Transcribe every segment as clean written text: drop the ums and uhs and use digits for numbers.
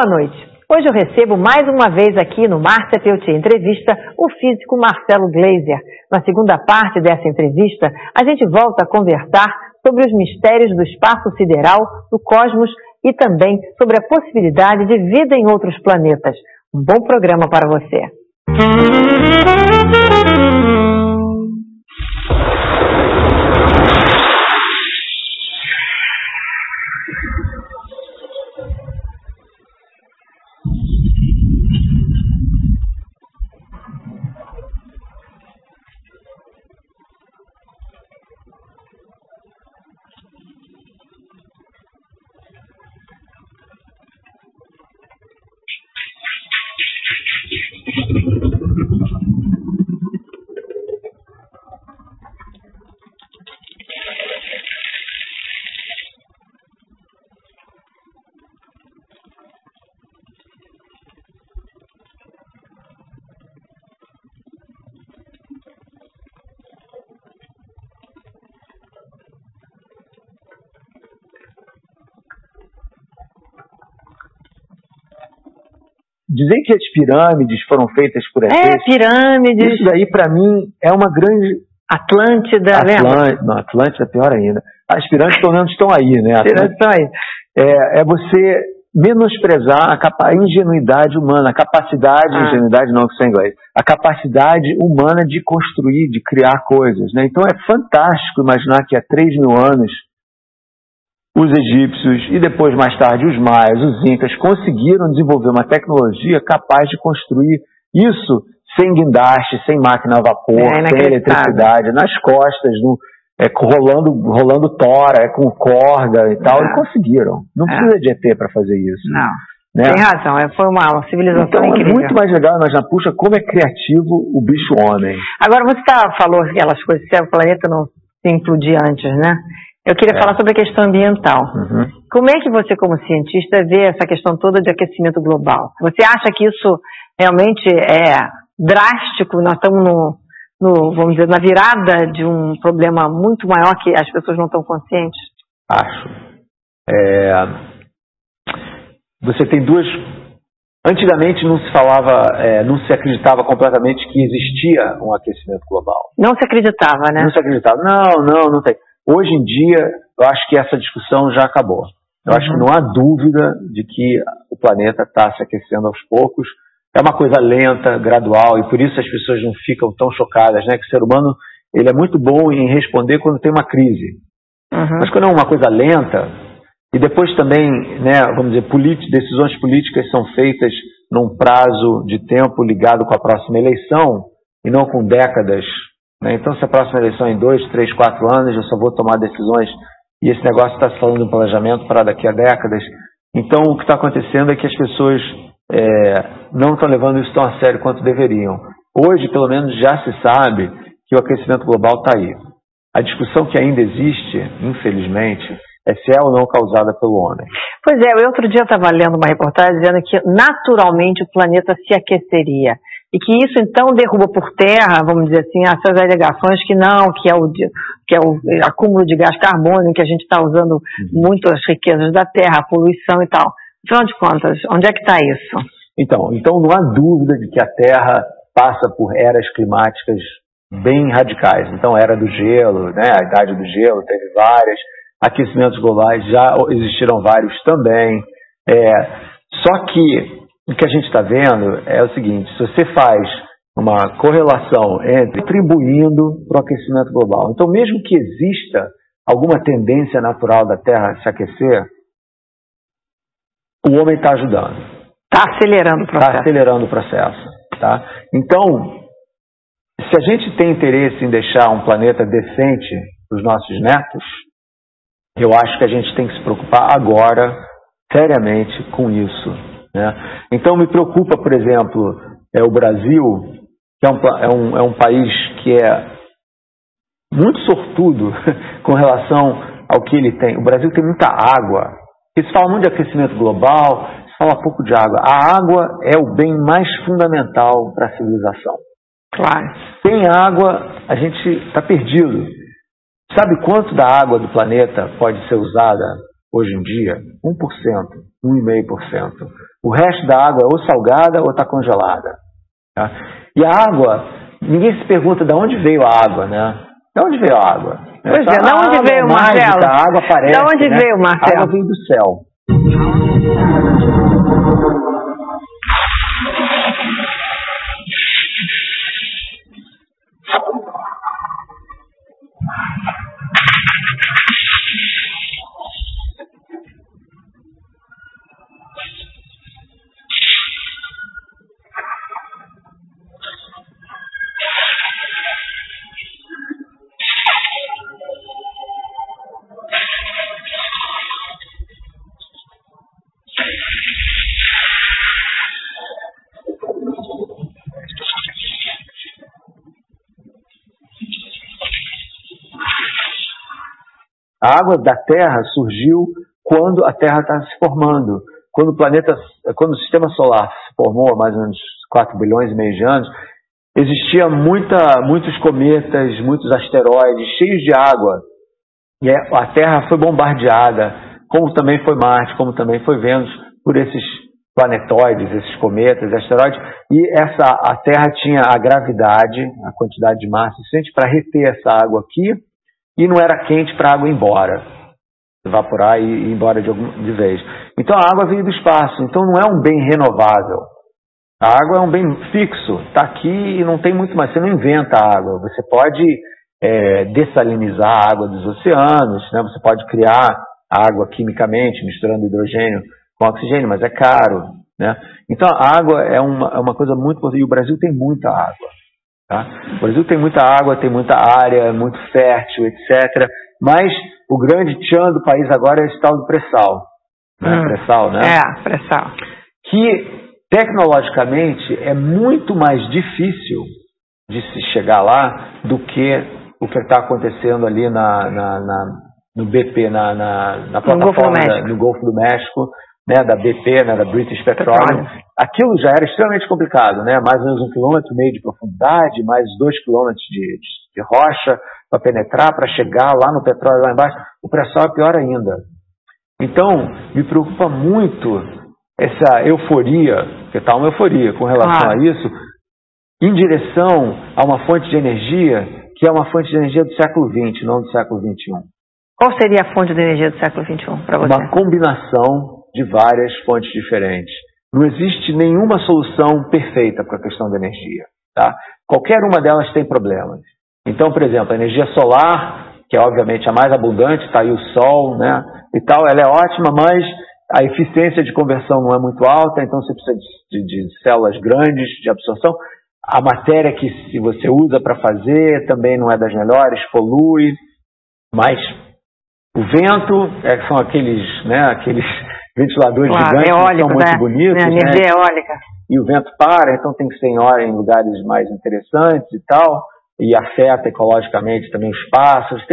noite. Hoje eu recebo mais uma vez aqui no Márcia Peltier Entrevista o físico Marcelo Gleiser. Na segunda parte dessa entrevista, a gente volta a conversar sobre os mistérios do espaço sideral, do cosmos e também sobre a possibilidade de vida em outros planetas. Um bom programa para você. Dizer que as pirâmides foram feitas por ETs... pirâmides. Isso daí, para mim, é uma grande... lembra? Não, Atlântida é pior ainda. As pirâmides, pelo menos, estão aí, né? Estão aí. É você menosprezar a ingenuidade humana, a capacidade... Ingenuidade não, que isso é inglês. A capacidade humana de construir, de criar coisas, né? Então, é fantástico imaginar que há 3 mil anos... os egípcios e depois, mais tarde, os maias, os incas, conseguiram desenvolver uma tecnologia capaz de construir isso sem guindaste, sem máquina a vapor, sem eletricidade, nas costas, rolando tora, com corda e tal, e conseguiram. Não precisa de ET para fazer isso. Não, né? Tem razão, foi uma civilização então, incrível. É muito mais legal imaginar, puxa, como é criativo o bicho homem. Agora, você falou aquelas coisas, se o planeta não se implodir antes, né? Eu queria falar sobre a questão ambiental. Como é que você, como cientista, vê essa questão toda de aquecimento global? Você acha que isso realmente é drástico? Nós estamos vamos dizer, na virada de um problema muito maior que as pessoas não estão conscientes? Acho. Você tem duas... Antigamente não se falava, não se acreditava completamente que existia um aquecimento global. Não se acreditava, né? Não se acreditava. Não tem. Hoje em dia, eu acho que essa discussão já acabou. Eu acho que não há dúvida de que o planeta está se aquecendo aos poucos. É uma coisa lenta, gradual, e por isso as pessoas não ficam tão chocadas, né? Que o ser humano ele é muito bom em responder quando tem uma crise. Mas quando é uma coisa lenta, e depois também, né, vamos dizer, decisões políticas são feitas num prazo de tempo ligado com a próxima eleição, e não com décadas. Então, se a próxima eleição é em 2, 3, 4 anos, eu só vou tomar decisões, e esse negócio está se falando de um planejamento para daqui a décadas. Então, o que está acontecendo é que as pessoas não estão levando isso tão a sério quanto deveriam. Hoje, pelo menos, já se sabe que o aquecimento global está aí. A discussão que ainda existe, infelizmente, é se é ou não causada pelo homem. Pois é, outro dia eu estava lendo uma reportagem dizendo que naturalmente o planeta se aqueceria. E que isso, então, derruba por terra, vamos dizer assim, essas alegações que não, que é o acúmulo de gás carbônico, que a gente está usando muito as riquezas da terra, a poluição e tal. Afinal de contas, onde é que está isso? Então não há dúvida de que a Terra passa por eras climáticas bem radicais. Então, era do gelo, né? A idade do gelo teve várias, aquecimentos globais já existiram vários também. Só que o que a gente está vendo é o seguinte, se você faz uma correlação entre contribuindo para o aquecimento global, então mesmo que exista alguma tendência natural da Terra a se aquecer, o homem está ajudando. Está acelerando o processo. Está acelerando o processo. Tá? Então, se a gente tem interesse em deixar um planeta decente para os nossos netos, eu acho que a gente tem que se preocupar agora, seriamente, com isso. Né? Então me preocupa, por exemplo, o Brasil, que é um país que é muito sortudo com relação ao que ele tem. O Brasil tem muita água. E se fala muito de aquecimento global, se fala pouco de água. A água é o bem mais fundamental para a civilização. Claro. Sem água, a gente está perdido. Sabe quanto da água do planeta pode ser usada hoje em dia? 1%, 1,5%. O resto da água é ou salgada ou está congelada. Tá? E a água, ninguém se pergunta de onde veio a água, né? De onde veio a água? Pois é, de onde veio, Marcelo? A água aparece, de onde veio, Marcelo? A água veio do céu. A água da Terra surgiu quando a Terra estava se formando. Quando o sistema solar se formou há mais ou menos 4 bilhões e meio de anos, existia muitos cometas, muitos asteroides cheios de água. E a Terra foi bombardeada, como também foi Marte, como também foi Vênus, por esses planetoides, esses cometas, asteroides. E a Terra tinha a gravidade, a quantidade de massa suficiente para reter essa água aqui, e não era quente para a água ir embora, evaporar e ir embora de vez. Então a água veio do espaço, então não é um bem renovável. A água é um bem fixo, está aqui e não tem muito mais. Você não inventa a água, você pode dessalinizar a água dos oceanos, né? Você pode criar água quimicamente, misturando hidrogênio com oxigênio, mas é caro, né? Então a água é uma coisa muito importante, e o Brasil tem muita água. Tá? O Brasil tem muita água, tem muita área, é muito fértil, etc. Mas o grande tchan do país agora é esse tal do pré-sal. Pré-sal, né? Pré-sal. Que, tecnologicamente, é muito mais difícil de se chegar lá do que o que está acontecendo ali no BP, na plataforma no Golfo do México, né, da BP, né, da British Petroleum. Aquilo já era extremamente complicado, né? Mais ou menos 1,5 km de profundidade, mais 2 km de rocha para penetrar, para chegar lá no petróleo lá embaixo. O pré-sal é pior ainda. Então, me preocupa muito essa euforia, porque está uma euforia com relação a isso, em direção a uma fonte de energia que é uma fonte de energia do século XX, não do século XXI. Qual seria a fonte de energia do século XXI para você? Uma combinação de várias fontes diferentes. Não existe nenhuma solução perfeita para a questão da energia. Tá? Qualquer uma delas tem problemas. Então, por exemplo, a energia solar, que é obviamente a mais abundante, está aí o sol, né, e tal, ela é ótima, mas a eficiência de conversão não é muito alta, então você precisa de células grandes de absorção. A matéria que você usa para fazer também não é das melhores, polui, mas o vento, são aqueles ventiladores gigantes que são muito bonitos. Energia eólica. E o vento para, então tem que ser em lugares mais interessantes e tal, e afeta ecologicamente também os pássaros.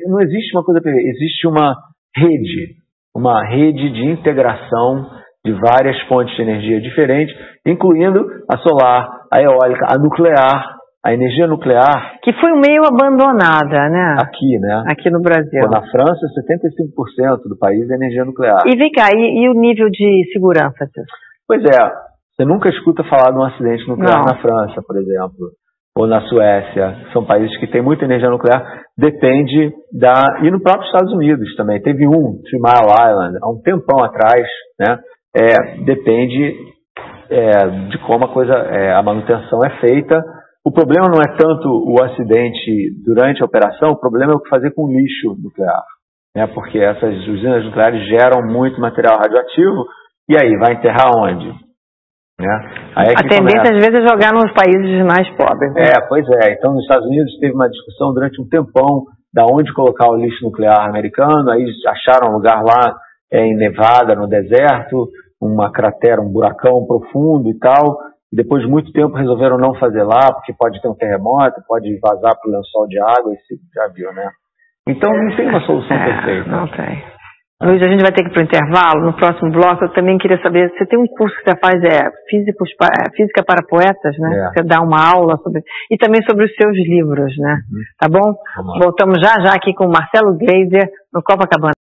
Não existe uma coisa perfeita, existe uma rede de integração de várias fontes de energia diferentes, incluindo a solar, a eólica, a nuclear, a energia nuclear. Que foi meio abandonada, né? Aqui, né? Aqui no Brasil. Na França, 75% do país é energia nuclear. E vem cá, e o nível de segurança disso? Pois é, você nunca escuta falar de um acidente nuclear na França, por exemplo, ou na Suécia. São países que têm muita energia nuclear. Depende e no próprio Estados Unidos também. Teve 3 Mile Island, há um tempão atrás, né? Depende de como a manutenção é feita. O problema não é tanto o acidente durante a operação, o problema é o que fazer com o lixo nuclear, né? Porque essas usinas nucleares geram muito material radioativo, e aí, vai enterrar onde? Né? A tendência, às vezes, é jogar nos países mais pobres. Né? Pois é. Então, nos Estados Unidos teve uma discussão durante um tempão de onde colocar o lixo nuclear americano, aí acharam um lugar lá em Nevada, no deserto, uma cratera, um buracão profundo e tal. E depois de muito tempo resolveram não fazer lá, porque pode ter um terremoto, pode vazar para o lençol de água, você já viu, né? Então não tem uma solução perfeita. Não tem. Luiz, a gente vai ter que ir para o intervalo. No próximo bloco eu também queria saber, você tem um curso que você faz, Física para Poetas, né? Você dá uma aula sobre, e também sobre os seus livros, né? Tá bom? Voltamos já aqui com o Marcelo Gleiser, no Copacabana.